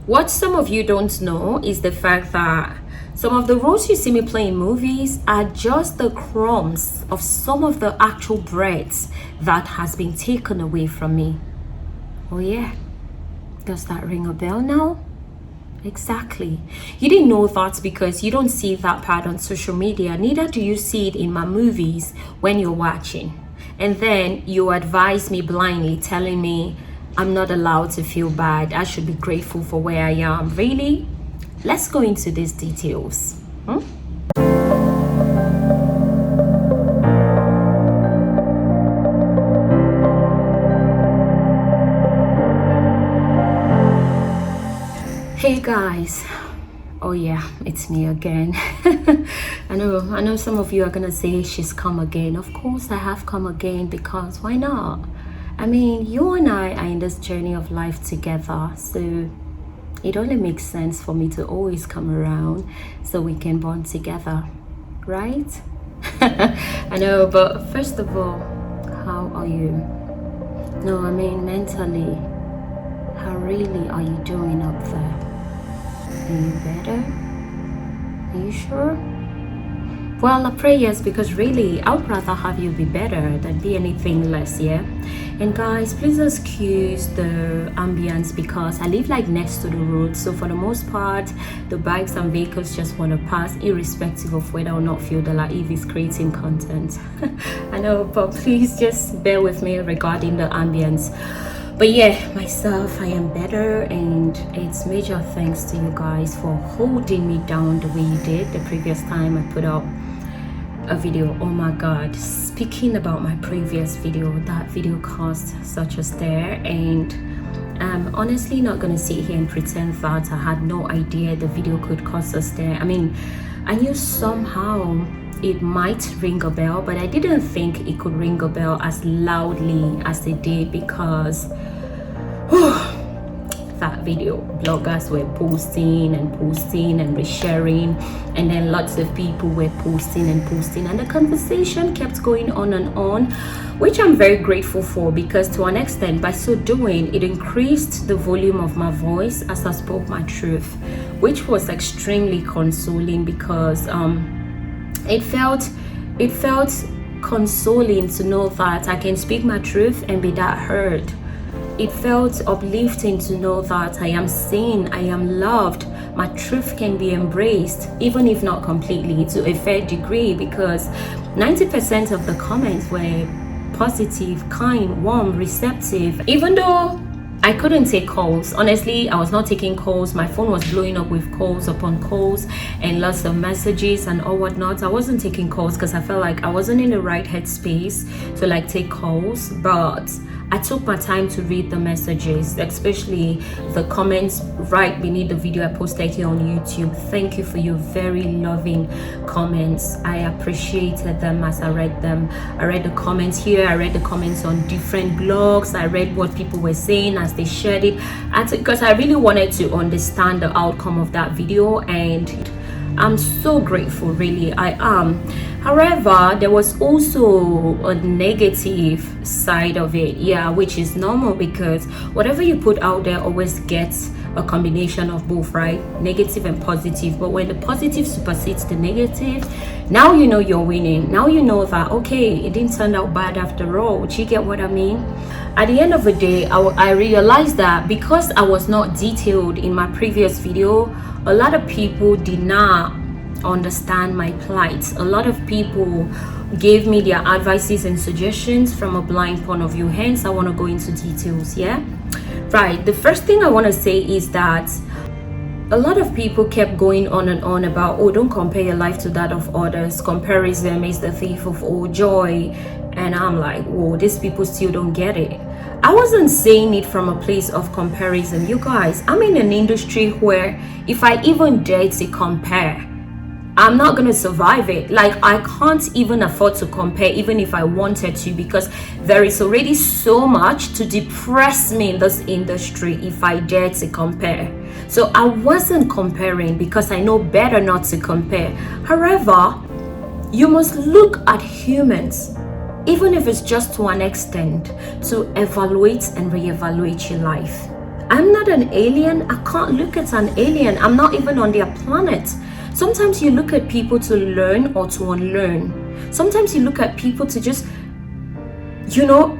What some of you don't know is the fact that some of the roles you see me play in movies are just the crumbs of some of the actual breads that has been taken away from me. Oh yeah, does that ring a bell now? Exactly. You didn't know that because you don't see that part on social media. Neither do you see it in my movies when you're watching. And then you advise me blindly, telling me I'm not allowed to feel bad. I should be grateful for where I am. Really? Let's go into these details. Hey guys. Oh yeah, it's me again. I know some of you are gonna say she's come again. Of course I have come again, because why not? I mean, you and I are in this journey of life together, so it only makes sense for me to always come around so we can bond together, right? I know, but first of all, how are you? No, I mean mentally, how really are you doing up there? Are you better? Are you sure? Well, I pray yes, because really, I would rather have you be better than be anything less, yeah? And guys, please excuse the ambience because I live like next to the road. So for the most part, the bikes and vehicles just want to pass irrespective of whether or not Fiodala Eve is creating content. I know, but please just bear with me regarding the ambience. But yeah, myself, I am better, and it's major thanks to you guys for holding me down the way you did the previous time I put out a video. Oh my god, speaking about my previous video, that video caused such a stir, and I'm honestly not gonna sit here and pretend that I had no idea the video could cause a stir. I mean, I knew somehow it might ring a bell, but I didn't think it could ring a bell as loudly as it did, because that video, bloggers were posting and resharing, and then lots of people were posting, and the conversation kept going on, which I'm very grateful for, because to an extent, by so doing, it increased the volume of my voice as I spoke my truth, which was extremely consoling, because it felt consoling to know that I can speak my truth and be that heard. It felt uplifting to know that I am seen, I am loved, my truth can be embraced, even if not completely, to a fair degree, because 90% of the comments were positive, kind, warm, receptive. Even though I couldn't take calls. Honestly, I was not taking calls. My phone was blowing up with calls upon calls and lots of messages and all whatnot. I wasn't taking calls because I felt like I wasn't in the right headspace to like take calls, but I took my time to read the messages, especially the comments right beneath the video I posted here on YouTube. Thank you for your very loving comments. I appreciated them as I read them. I read the comments here, I read the comments on different blogs, I read what people were saying as they shared it, because I really wanted to understand the outcome of that video, and I'm so grateful, really, I am. However, there was also a negative side of it, yeah, which is normal, because whatever you put out there always gets a combination of both, right? Negative and positive. But when the positive supersedes the negative, now you know you're winning. Now you know that, okay, it didn't turn out bad after all. Do you get what I mean? At the end of the day, I realized that because I was not detailed in my previous video, a lot of people did not understand my plight. A lot of people gave me their advices and suggestions from a blind point of view. Hence, I want to go into details, yeah? Right, the first thing I want to say is that a lot of people kept going on and on about, oh, don't compare your life to that of others. Comparison is the thief of all joy. And I'm like, whoa, these people still don't get it. I wasn't saying it from a place of comparison. You guys, I'm in an industry where if I even dare to compare, I'm not gonna survive it. Like, I can't even afford to compare, even if I wanted to, because there is already so much to depress me in this industry if I dare to compare. So I wasn't comparing because I know better not to compare. However, you must look at humans, even if it's just to an extent, to evaluate and reevaluate your life. I'm not an alien. I can't look at an alien. I'm not even on their planet. Sometimes you look at people to learn or to unlearn. Sometimes you look at people to just,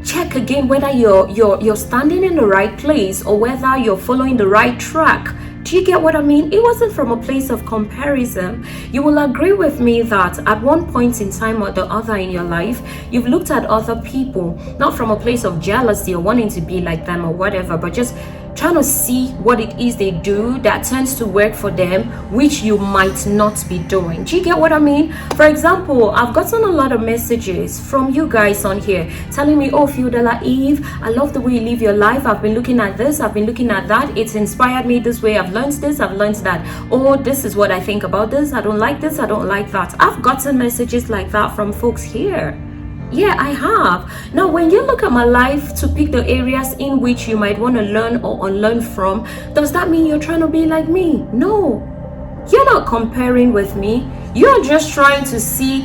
check again whether you're standing in the right place or whether you're following the right track. Do you get what I mean? It wasn't from a place of comparison. You will agree with me that at one point in time or the other in your life, you've looked at other people, not from a place of jealousy or wanting to be like them or whatever, but just trying to see what it is they do that tends to work for them, which you might not be doing. Do you get what I mean? For example, I've gotten a lot of messages from you guys on here telling me, oh, Fiodella Eve, I love the way you live your life. I've been looking at this, I've been looking at that. It's inspired me this way. I've learned this, I've learned that. Oh, this is what I think about this. I don't like this, I don't like that. I've gotten messages like that from folks here. Yeah, I have. Now, when you look at my life to pick the areas in which you might want to learn or unlearn from, does that mean you're trying to be like me? No. You're not comparing with me. You're just trying to see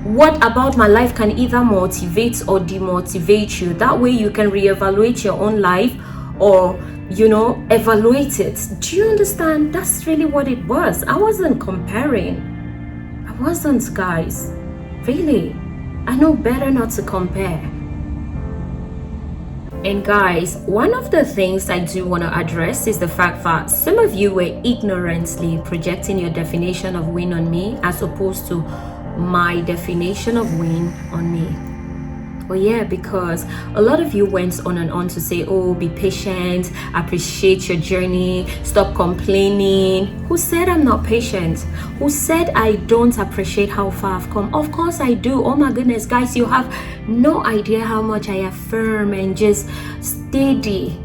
what about my life can either motivate or demotivate you. That way you can reevaluate your own life or, evaluate it. Do you understand? That's really what it was. I wasn't comparing. I wasn't, guys. Really. I know better not to compare. And guys, one of the things I do want to address is the fact that some of you were ignorantly projecting your definition of win on me as opposed to my definition of win on me. Well, yeah, because a lot of you went on and on to say, oh, be patient, appreciate your journey, stop complaining. Who said I'm not patient? Who said I don't appreciate how far I've come? Of course I do. Oh my goodness, guys, you have no idea how much I affirm and just steady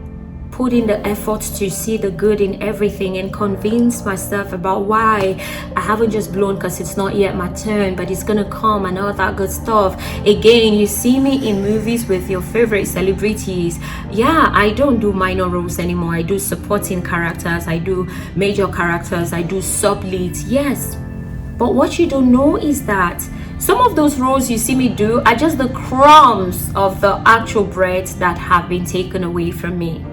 put in the effort to see the good in everything and convince myself about why I haven't just blown because it's not yet my turn, but it's gonna come and all that good stuff. Again, you see me in movies with your favorite celebrities. Yeah, I don't do minor roles anymore. I do supporting characters, I do major characters, I do sub leads. Yes, but what you don't know is that some of those roles you see me do are just the crumbs of the actual bread that have been taken away from me.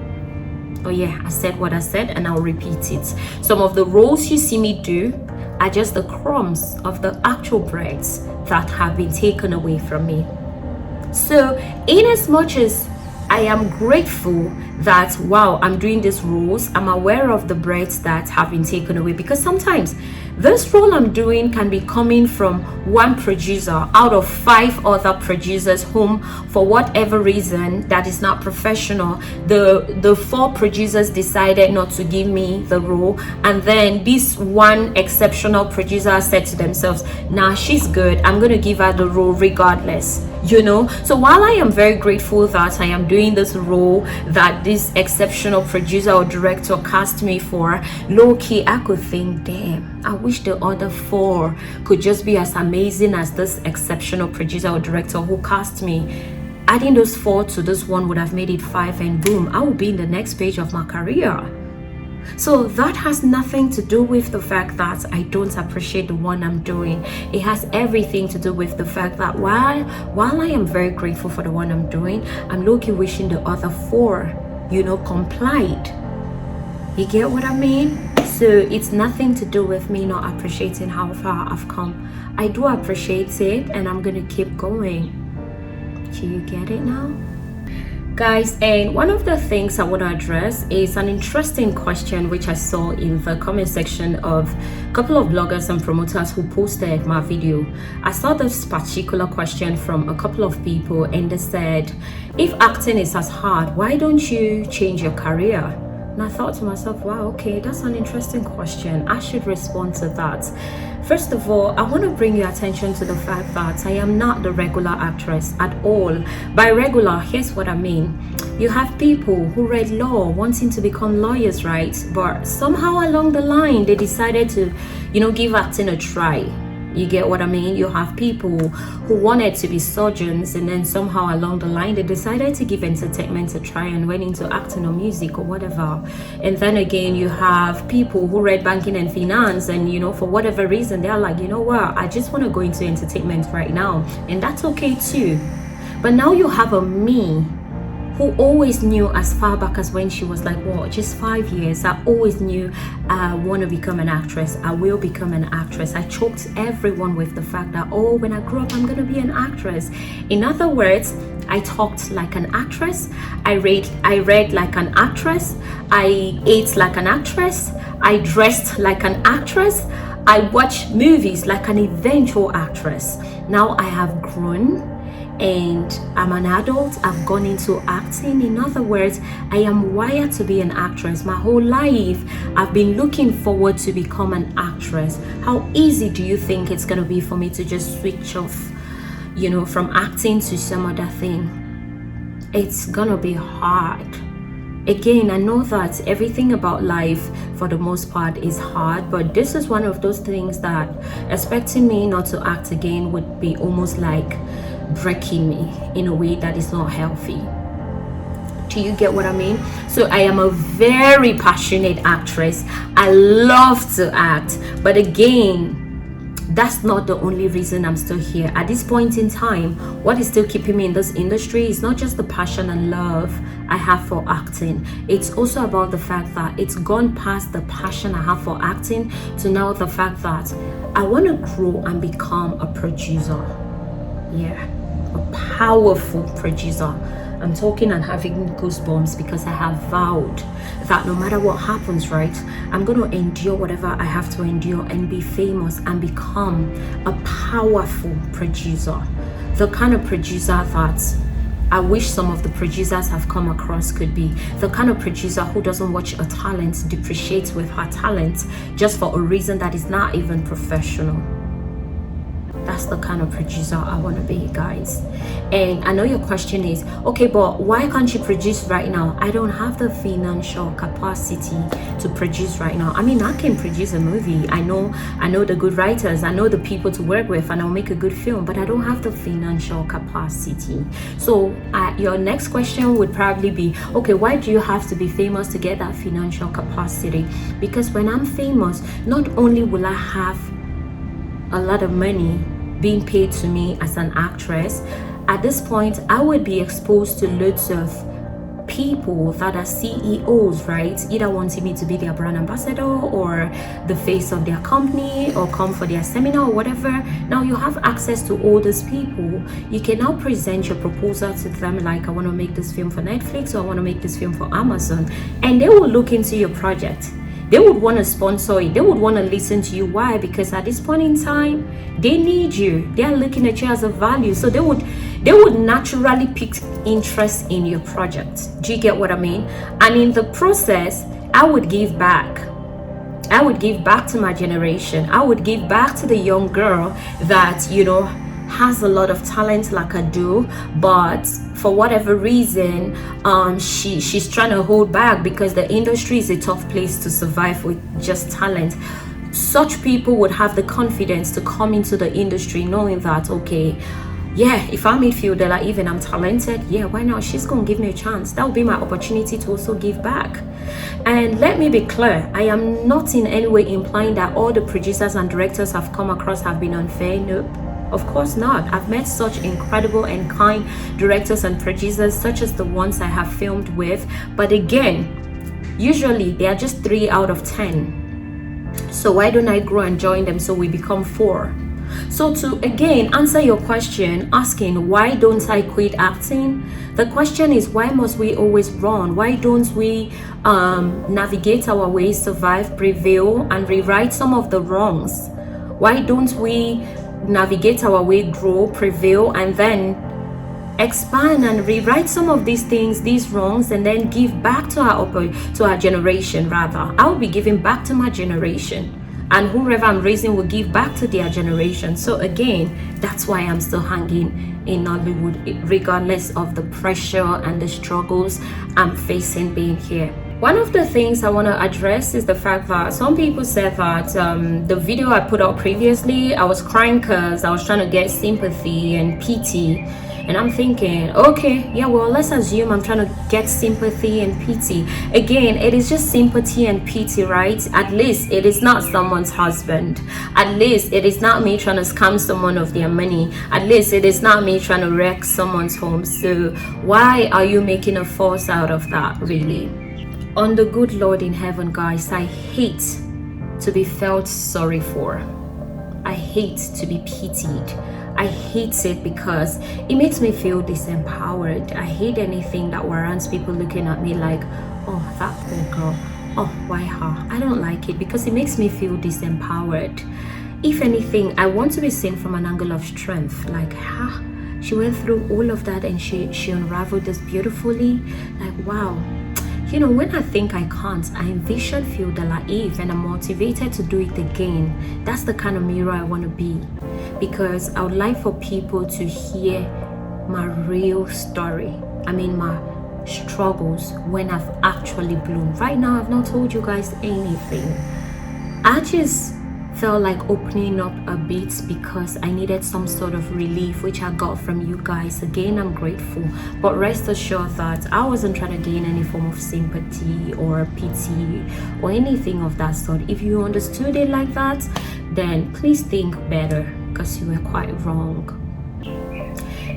Oh yeah, I said what I said and I'll repeat it. Some of the roles you see me do are just the crumbs of the actual breads that have been taken away from me. So in as much as I am grateful that, wow, I'm doing these roles, I'm aware of the breads that have been taken away, because sometimes this role I'm doing can be coming from one producer out of 5 other producers whom, for whatever reason that is not professional, the 4 producers decided not to give me the role, and then this one exceptional producer said to themselves, nah, she's good, I'm going to give her the role regardless. So while I am very grateful that I am doing this role that this exceptional producer or director cast me for, low-key I could think, damn, I wish the other 4 could just be as amazing as this exceptional producer or director who cast me. Adding those 4 to this one would have made it 5, and boom, I will be in the next page of my career. So that has nothing to do with the fact that I don't appreciate the one I'm doing. It has everything to do with the fact that while I am very grateful for the one I'm doing, I'm low-key wishing the other 4, complied. You get what I mean? So it's nothing to do with me not appreciating how far I've come. I do appreciate it and I'm gonna keep going. Do you get it now? Guys, and one of the things I want to address is an interesting question which I saw in the comment section of a couple of bloggers and promoters who posted my video. I saw this particular question from a couple of people and they said, if acting is as hard, why don't you change your career? And I thought to myself, wow, okay, that's an interesting question. I should respond to that. First of all, I want to bring your attention to the fact that I am not the regular actress at all. By regular, here's what I mean. You have people who read law wanting to become lawyers, right? But somehow along the line, they decided to, give acting a try. You get what I mean? You have people who wanted to be surgeons and then somehow along the line they decided to give entertainment a try and went into acting or music or whatever. And then again, you have people who read banking and finance and for whatever reason they're like, you know what, I just want to go into entertainment right now, and that's okay too. But now you have a me who always knew as far back as when she was like, what, just 5 years, I always knew I want to become an actress. I will become an actress. I choked everyone with the fact that, oh, when I grow up, I'm going to be an actress. In other words, I talked like an actress. I read like an actress. I ate like an actress. I dressed like an actress. I watched movies like an eventual actress. Now I have grown and I'm an adult. I've gone into acting. In other words, I am wired to be an actress. My whole life I've been looking forward to become an actress. How easy do you think it's gonna be for me to just switch off, you know, from acting to some other thing? It's gonna be hard. Again, I know that everything about life for the most part is hard, but this is one of those things that expecting me not to act again would be almost like breaking me in a way that is not healthy. Do you get what I mean? So I am a very passionate actress. I love to act, but again, that's not the only reason I'm still here. At this point in time, what is still keeping me in this industry is not just the passion and love I have for acting. It's also about the fact that it's gone past the passion I have for acting to now the fact that I want to grow and become a producer. Yeah, a powerful producer. I'm talking and having goosebumps because I have vowed that no matter what happens, right, I'm going to endure whatever I have to endure and be famous and become a powerful producer. The kind of producer that I wish some of the producers have come across could be. The kind of producer who doesn't watch a talent depreciate with her talent just for a reason that is not even professional. That's the kind of producer I want to be, guys. And I know your question is, okay, but why can't you produce right now? I don't have the financial capacity to produce right now. I mean, I can produce a movie. I know the good writers, I know the people to work with, and I'll make a good film, but I don't have the financial capacity. So your next question would probably be, okay, why do you have to be famous to get that financial capacity? Because when I'm famous, not only will I have a lot of money being paid to me as an actress, at this point I would be exposed to loads of people that are CEOs, right, either wanting me to be their brand ambassador or the face of their company or come for their seminar or whatever. Now you have access to all these people. You can now present your proposal to them like, I want to make this film for Netflix or I want to make this film for Amazon, and they will look into your project. They would want to sponsor it. They would want to listen to you. Why? Because at this point in time, they need you. They are looking at you as a value. So they would naturally pick interest in your project. Do you get what I mean? And in the process, I would give back. I would give back to my generation. I would give back to the young girl that, you know, has a lot of talent like I do, but for whatever reason she's trying to hold back because the industry is a tough place to survive with just talent. Such people would have the confidence to come into the industry knowing that, okay, yeah, if I'm midfielder, like even I'm talented, yeah, why not? She's gonna give me a chance. That will be my opportunity to also give back. And let me be clear, I am not in any way implying that all the producers and directors I've come across have been unfair. Nope. Of course not. I've met such incredible and kind directors and producers such as the ones I have filmed with, but again, usually they are just 3 out of 10. So why don't I grow and join them so we become 4? So to again answer your question asking why don't I quit acting, the question is, why must we always run? Why don't we navigate our way, survive, prevail, and rewrite some of the wrongs? Why don't we navigate our way, grow, prevail, and then expand and rewrite some of these things, these wrongs, and then give back to our generation? Rather, I will be giving back to my generation, and whoever I'm raising will give back to their generation. So again, that's why I'm still hanging in Nollywood regardless of the pressure and the struggles I'm facing being here. One of the things I want to address is the fact that some people said that the video I put out previously, I was crying because I was trying to get sympathy and pity. And I'm thinking, okay, yeah, well, let's assume I'm trying to get sympathy and pity. Again, it is just sympathy and pity, right? At least it is not someone's husband. At least it is not me trying to scam someone of their money. At least it is not me trying to wreck someone's home. So why are you making a fuss out of that, really? On the good Lord in heaven, guys, I hate to be felt sorry for. I hate to be pitied. I hate it because it makes me feel disempowered. I hate anything that warrants people looking at me like, oh, that poor girl. Oh, why her? I don't like it because it makes me feel disempowered. If anything, I want to be seen from an angle of strength. Like, she went through all of that and she unraveled this beautifully. Like, wow. You know, when I think I can't, I envision Phil Delahaye and I'm motivated to do it again. That's the kind of mirror I want to be, because I would like for people to hear my real story. I mean, my struggles when I've actually bloomed. Right now, I've not told you guys anything. I just felt like opening up a bit because I needed some sort of relief, which I got from you guys. Again, I'm grateful, but rest assured that I wasn't trying to gain any form of sympathy or pity or anything of that sort. If you understood it like that, then please think better, because you were quite wrong.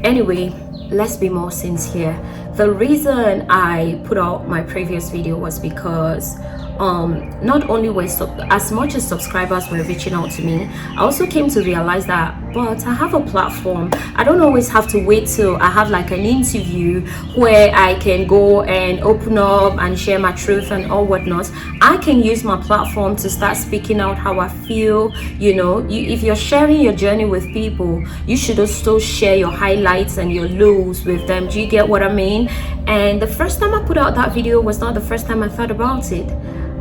Anyway, let's be more sincere. The reason I put out my previous video was because not only were as much as subscribers were reaching out to me, I also came to realize that, but I have a platform. I don't always have to wait till I have like an interview where I can go and open up and share my truth and all whatnot. I can use my platform to start speaking out how I feel. You know, if you're sharing your journey with people, you should also share your highlights and your lows with them. Do you get what I mean? And the first time I put out that video was not the first time I thought about it.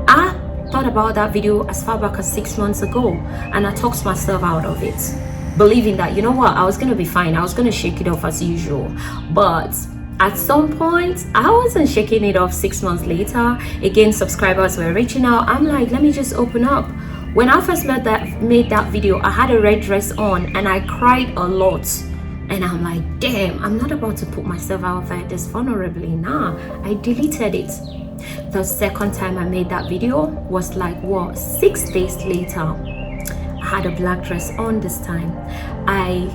I thought about that video as far back as 6 months ago, and I talked myself out of it, believing that, you know what, I was gonna be fine. I was gonna shake it off as usual. But at some point, I wasn't shaking it off. 6 months later, again, subscribers were reaching out. I'm like, let me just open up. When I first made that video, I had a red dress on and I cried a lot. And I'm like, damn, I'm not about to put myself out there this vulnerably. Nah, I deleted it. The second time I made that video was like, what, 6 days later. I had a black dress on this time. I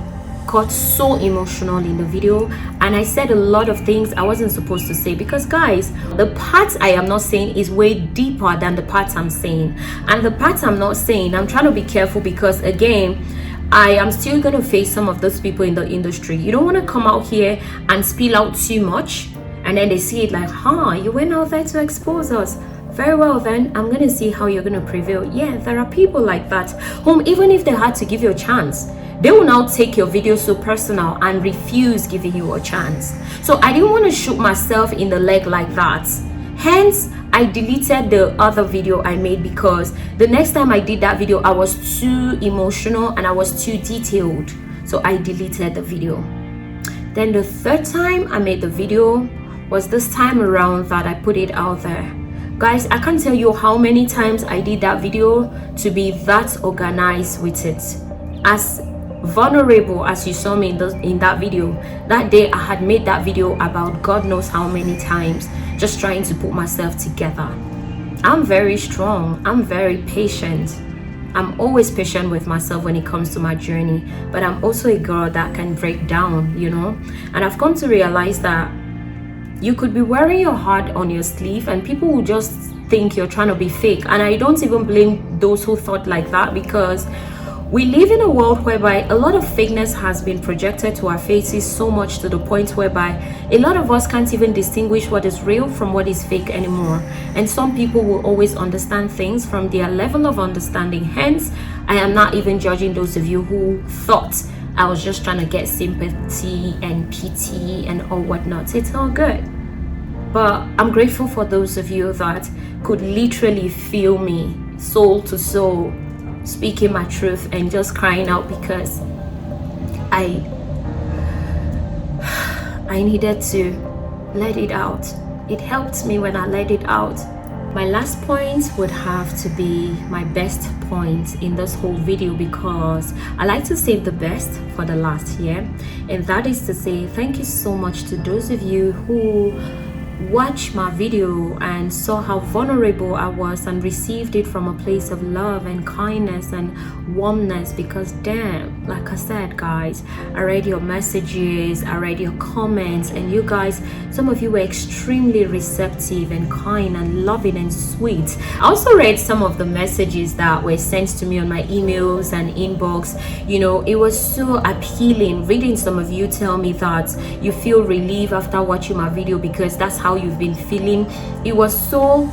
got so emotional in the video and I said a lot of things I wasn't supposed to say, because guys, the parts I am not saying is way deeper than the parts I'm saying. And the parts I'm not saying, I'm trying to be careful, because again, I am still going to face some of those people in the industry. You don't want to come out here and spill out too much and then they see it like, you went out there to expose us. Very well then, I'm going to see how you're going to prevail. Yeah, there are people like that whom, even if they had to give you a chance, they will now take your video so personal and refuse giving you a chance. So I didn't want to shoot myself in the leg like that. Hence, I deleted the other video I made, because the next time I did that video, I was too emotional and I was too detailed. So I deleted the video. Then the third time I made the video was this time around that I put it out there. Guys, I can't tell you how many times I did that video to be that organized with it. As vulnerable as you saw me in that video, that day I had made that video about God knows how many times, just trying to put myself together. I'm very strong. I'm very patient. I'm always patient with myself when it comes to my journey, but I'm also a girl that can break down, you know. And I've come to realize that you could be wearing your heart on your sleeve and people will just think you're trying to be fake. And I don't even blame those who thought like that, because we live in a world whereby a lot of fakeness has been projected to our faces, so much to the point whereby a lot of us can't even distinguish what is real from what is fake anymore. And some people will always understand things from their level of understanding. Hence, I am not even judging those of you who thought I was just trying to get sympathy and pity and all whatnot. It's all good. But I'm grateful for those of you that could literally feel me soul to soul, speaking my truth and just crying out, because I needed to let it out. It helped me when I let it out. My last point would have to be my best point in this whole video, because I like to save the best for the last year, and that is to say thank you so much to those of you who watched my video and saw how vulnerable I was and received it from a place of love and kindness and warmness. Because damn, like I said, guys, I read your messages, I read your comments, and you guys, some of you were extremely receptive and kind and loving and sweet. I also read some of the messages that were sent to me on my emails and inbox. You know, it was so appealing reading some of you tell me that you feel relief after watching my video because that's how you've been feeling. It was so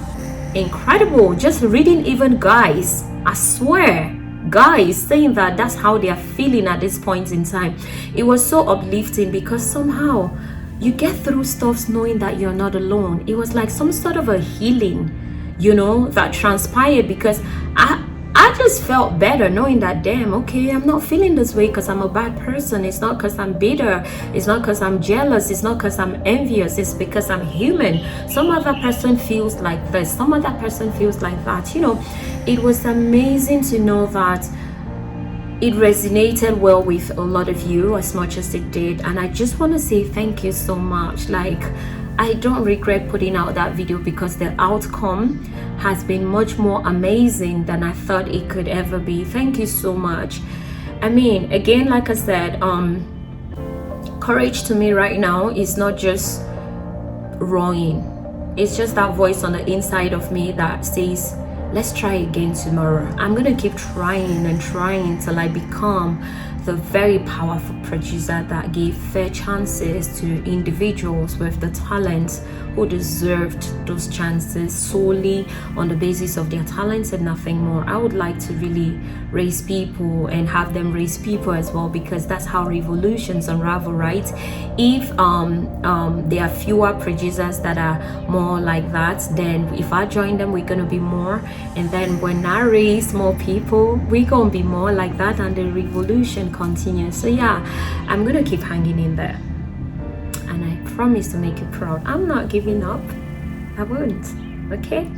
incredible just reading, even guys, I swear, guys saying that that's how they are feeling at this point in time. It was so uplifting because somehow you get through stuff knowing that you're not alone. It was like some sort of a healing, you know, that transpired, because I just felt better knowing that, damn, okay, I'm not feeling this way because I'm a bad person. It's not because I'm bitter. It's not because I'm jealous. It's not because I'm envious. It's because I'm human. Some other person feels like this. Some other person feels like that. You know, it was amazing to know that it resonated well with a lot of you as much as it did. And I just want to say thank you so much. Like, I don't regret putting out that video because the outcome has been much more amazing than I thought it could ever be. Thank you so much. I mean, again, like I said, courage to me right now is not just rowing. It's just that voice on the inside of me that says, let's try again tomorrow. I'm gonna keep trying and trying until I become the very powerful producer that gave fair chances to individuals with the talents who deserved those chances solely on the basis of their talents and nothing more. I would like to really raise people and have them raise people as well, because that's how revolutions unravel, right? If there are fewer producers that are more like that, then if I join them, we're gonna be more, and then when I raise more people, we're gonna be more like that, and the revolution continues. So yeah, I'm gonna keep hanging in there, and I promise to make you proud. I'm not giving up. I won't. Okay.